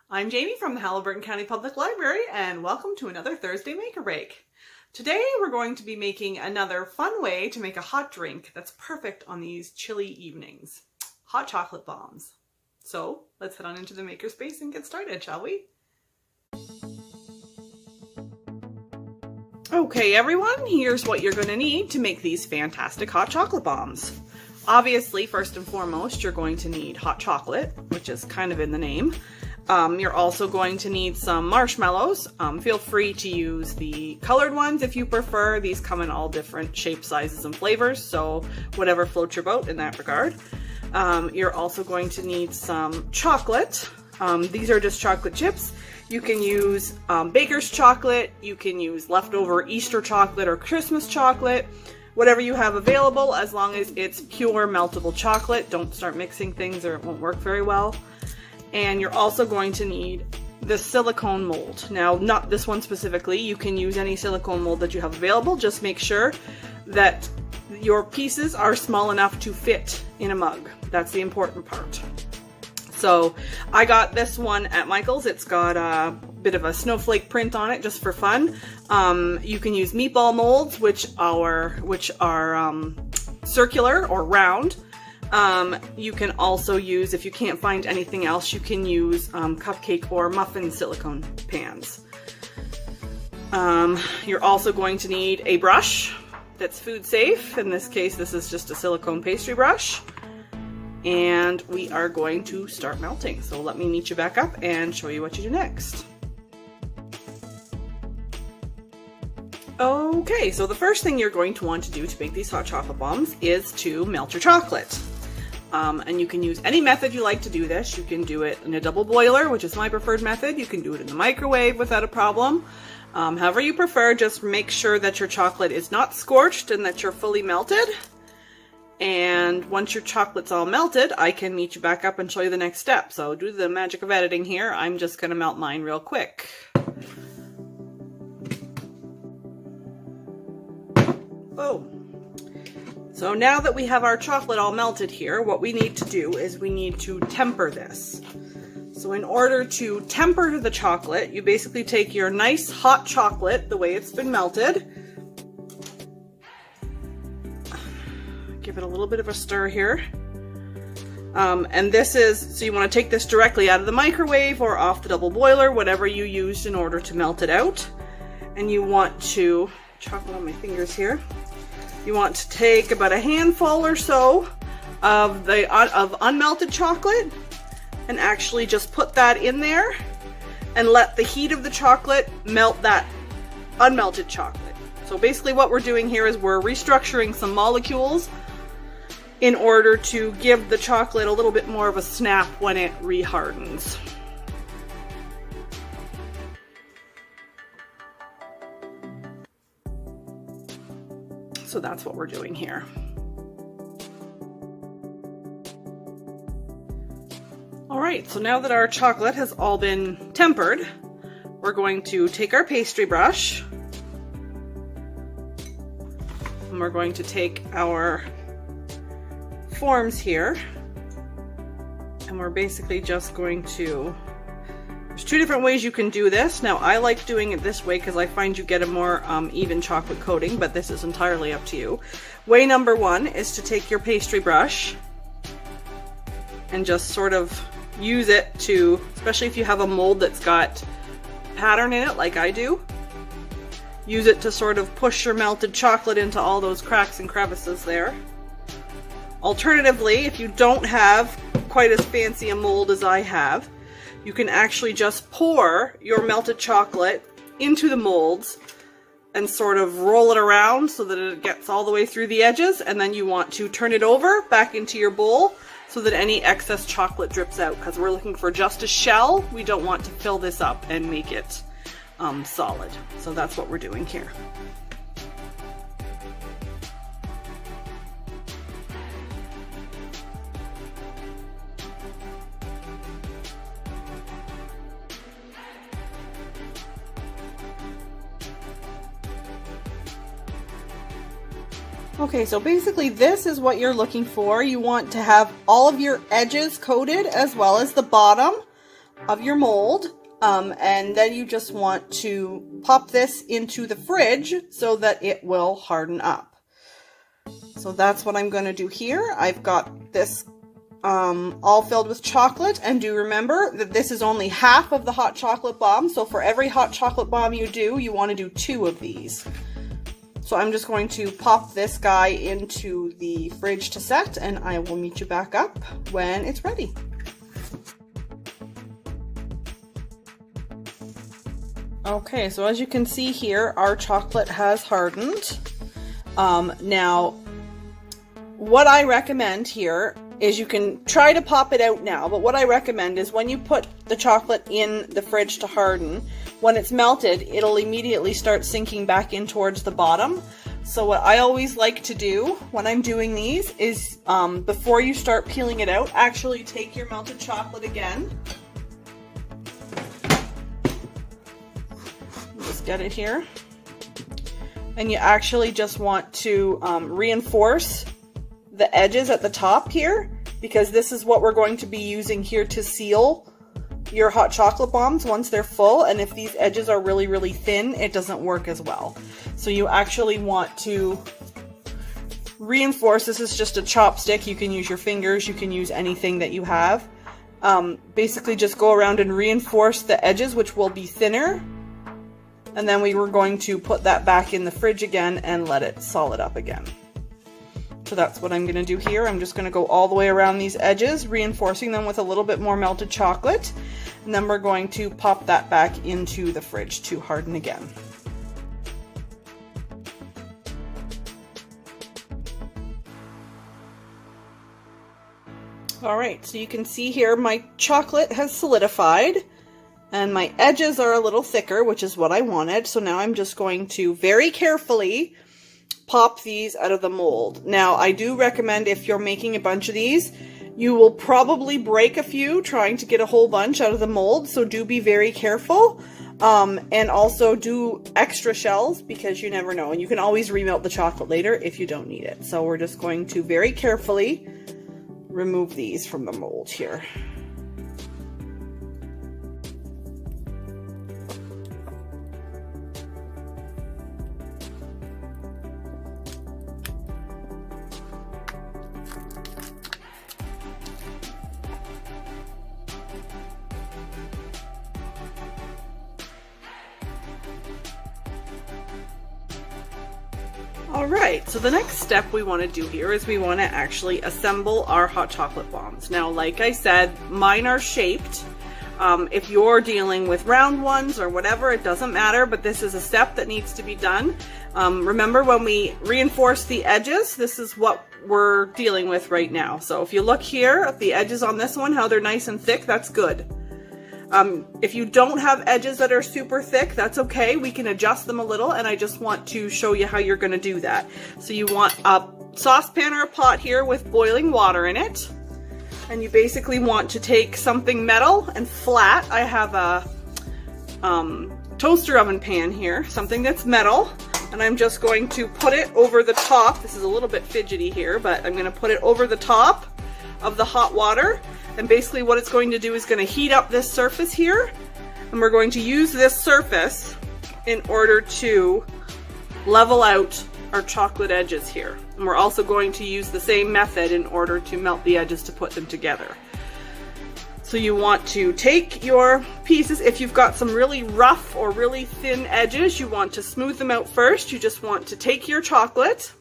I'm Jamie from the Haliburton County Public Library, and welcome to another Thursday Maker Break. Today we're going to be making another fun way to make a hot drink that's perfect on these chilly evenings. Hot chocolate bombs. So let's head on into the makerspace and get started, shall we? Okay everyone, here's what you're going to need to make these fantastic hot chocolate bombs. Obviously, first and foremost, you're going to need hot chocolate, which is kind of in the name. You're also going to need some marshmallows. Feel free to use the colored ones if you prefer. These come in all different shapes, sizes, and flavors, so whatever floats your boat in that regard. You're also going to need some chocolate. These are just chocolate chips. You can use baker's chocolate, you can use leftover Easter chocolate or Christmas chocolate, whatever you have available, as long as it's pure meltable chocolate. Don't start mixing things or it won't work very well. And you're also going to need the silicone mold. Now, not this one specifically, you can use any silicone mold that you have available. Just make sure that your pieces are small enough to fit in a mug. That's the important part. So I got this one at Michael's. It's got a bit of a snowflake print on it just for fun. You can use meatball molds, which are circular or round. You can also use, if you can't find anything else, you can use cupcake or muffin silicone pans. You're also going to need a brush that's food safe. In this case, this is just a silicone pastry brush. And we are going to start melting. So let me meet you back up and show you what you do next. Okay, so the first thing you're going to want to do to make these hot chocolate bombs is to melt your chocolate. And you can use any method you like to do this. You can do it in a double boiler, which is my preferred method. You can do it in the microwave without a problem. However you prefer, just make sure that your chocolate is not scorched and that you're fully melted. And once your chocolate's all melted, I can meet you back up and show you the next step. So due to the magic of editing here, I'm just going to melt mine real quick. Boom. So now that we have our chocolate all melted here, what we need to do is we need to temper this. So in order to temper the chocolate, you basically take your nice hot chocolate, the way it's been melted, give it a little bit of a stir here. And this is, so you want to take this directly out of the microwave or off the double boiler, whatever you used in order to melt it out. And you want to, chocolate on my fingers here. You want to take about a handful or so of unmelted chocolate and actually just put that in there and let the heat of the chocolate melt that unmelted chocolate. So basically what we're doing here is we're restructuring some molecules in order to give the chocolate a little bit more of a snap when it rehardens. So that's what we're doing here. All right, so now that our chocolate has all been tempered, we're going to take our pastry brush and we're going to take our forms here and we're basically just going to, there's two different ways you can do this. Now I like doing it this way because I find you get a more even chocolate coating, but this is entirely up to you. Way number one is to take your pastry brush and just sort of use it to, especially if you have a mold that's got pattern in it like I do, use it to sort of push your melted chocolate into all those cracks and crevices there. Alternatively, if you don't have quite as fancy a mold as I have, you can actually just pour your melted chocolate into the molds and sort of roll it around so that it gets all the way through the edges, and then you want to turn it over back into your bowl so that any excess chocolate drips out, because we're looking for just a shell. We don't want to fill this up and make it solid. So that's what we're doing here. Okay, so basically this is what you're looking for. You want to have all of your edges coated as well as the bottom of your mold. And then you just want to pop this into the fridge so that it will harden up. So that's what I'm going to do here. I've got this all filled with chocolate, and do remember that this is only half of the hot chocolate bomb. So for every hot chocolate bomb you do, you want to do 2 of these. So I'm just going to pop this guy into the fridge to set, and I will meet you back up when it's ready. Okay, so as you can see here, our chocolate has hardened. Now, what I recommend here is you can try to pop it out now, but what I recommend is when you put the chocolate in the fridge to harden, when it's melted, it'll immediately start sinking back in towards the bottom. So what I always like to do when I'm doing these is before you start peeling it out, actually take your melted chocolate again. Just get it here. And you actually just want to reinforce the edges at the top here, because this is what we're going to be using here to seal your hot chocolate bombs once they're full. And if these edges are really, really thin, it doesn't work as well. So you actually want to reinforce. This is just a chopstick. You can use your fingers. You can use anything that you have. Basically just go around and reinforce the edges, which will be thinner. And then we were going to put that back in the fridge again and let it solid up again. So that's what I'm going to do here. I'm just going to go all the way around these edges, reinforcing them with a little bit more melted chocolate. And then we're going to pop that back into the fridge to harden again. All right, so you can see here my chocolate has solidified and my edges are a little thicker, which is what I wanted. So now I'm just going to very carefully pop these out of the mold. Now, I do recommend if you're making a bunch of these, you will probably break a few trying to get a whole bunch out of the mold, so do be very careful. And also do extra shells because you never know. And you can always remelt the chocolate later if you don't need it. So we're just going to very carefully remove these from the mold here. Alright, so the next step we want to do here is we want to actually assemble our hot chocolate bombs. Now, like I said, mine are shaped. If you're dealing with round ones or whatever, it doesn't matter, but this is a step that needs to be done. Remember when we reinforce the edges, this is what we're dealing with right now. So if you look here at the edges on this one, how they're nice and thick, that's good. If you don't have edges that are super thick, that's okay. We can adjust them a little, and I just want to show you how you're going to do that. So you want a saucepan or a pot here with boiling water in it, and you basically want to take something metal and flat. I have a toaster oven pan here, something that's metal, and I'm just going to put it over the top. This is a little bit fidgety here, but I'm going to put it over the top of the hot water. And basically what it's going to do is going to heat up this surface here, and we're going to use this surface in order to level out our chocolate edges here. And we're also going to use the same method in order to melt the edges to put them together. So you want to take your pieces, if you've got some really rough or really thin edges, you want to smooth them out first. You just want to take your chocolate,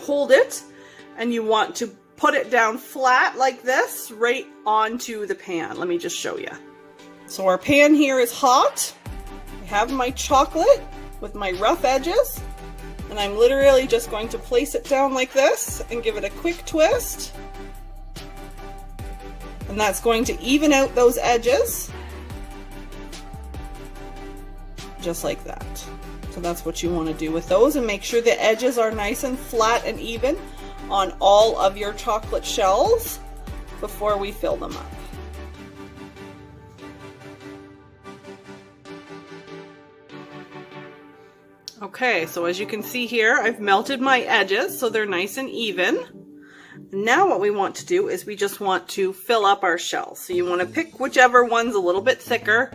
hold it, and you want to put it down flat like this right onto the pan. Let me just show you. So our pan here is hot. I have my chocolate with my rough edges, and I'm literally just going to place it down like this and give it a quick twist. And that's going to even out those edges. Just like that. So that's what you want to do with those, and make sure the edges are nice and flat and even on all of your chocolate shells before we fill them up. Okay, so as you can see here, I've melted my edges so they're nice and even. Now what we want to do is we just want to fill up our shell. So you want to pick whichever one's a little bit thicker.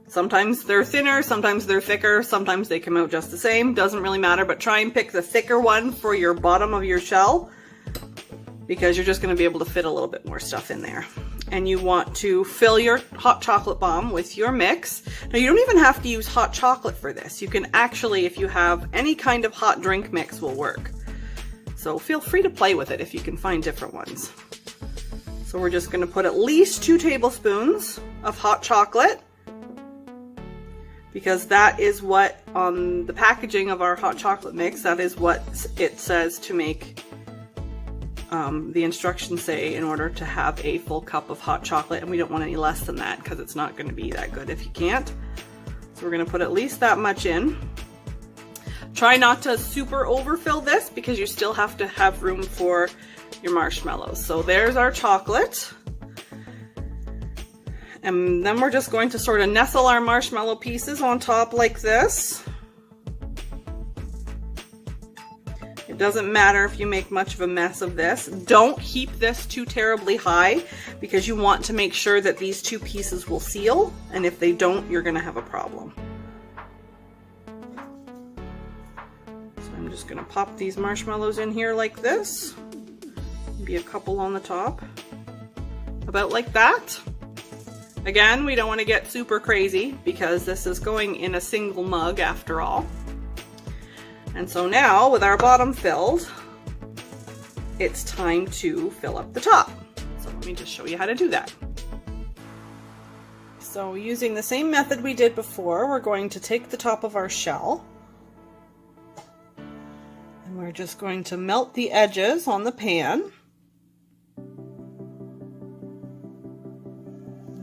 Sometimes they're thinner, sometimes they're thicker, sometimes they come out just the same. Doesn't really matter, but try and pick the thicker one for your bottom of your shell because you're just going to be able to fit a little bit more stuff in there. And you want to fill your hot chocolate bomb with your mix. Now you don't even have to use hot chocolate for this. You can actually, if you have any kind of hot drink mix, will work. So feel free to play with it if you can find different ones. So we're just going to put at least 2 tablespoons of hot chocolate, because that is what on the packaging of our hot chocolate mix, that is what it says to make the instructions say in order to have a full cup of hot chocolate, and we don't want any less than that because it's not going to be that good if you can't. So we're going to put at least that much in. Try not to super overfill this because you still have to have room for your marshmallows. So there's our chocolate. And then we're just going to sort of nestle our marshmallow pieces on top like this. It doesn't matter if you make much of a mess of this. Don't heap this too terribly high because you want to make sure that these 2 pieces will seal. And if they don't, you're going to have a problem. I'm just going to pop these marshmallows in here like this. Maybe a couple on the top. About like that. Again, we don't want to get super crazy because this is going in a single mug after all. And so now with our bottom filled, it's time to fill up the top. So let me just show you how to do that. So using the same method we did before, we're going to take the top of our shell. We're just going to melt the edges on the pan.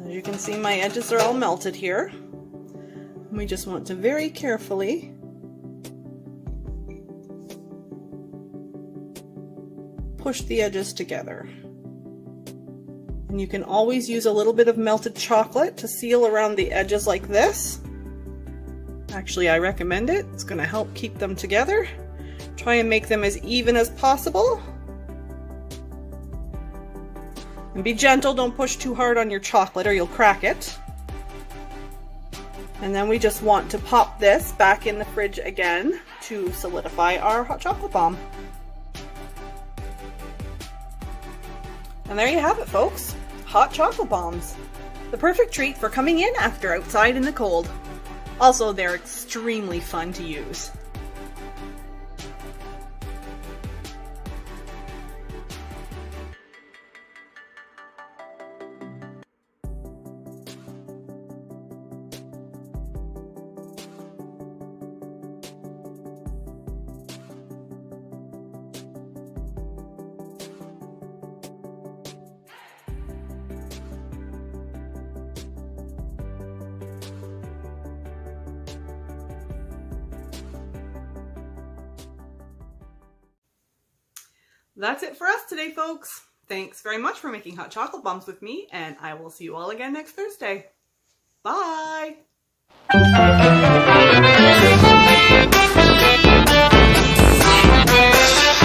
As you can see, my edges are all melted here. We just want to very carefully push the edges together. And you can always use a little bit of melted chocolate to seal around the edges like this. Actually, I recommend it. It's going to help keep them together. Try and make them as even as possible. And be gentle, don't push too hard on your chocolate or you'll crack it. And then we just want to pop this back in the fridge again to solidify our hot chocolate bomb. And there you have it, folks. Hot chocolate bombs. The perfect treat for coming in after outside in the cold. Also, they're extremely fun to use. That's it for us today, folks. Thanks very much for making hot chocolate bombs with me, and I will see you all again next Thursday. Bye!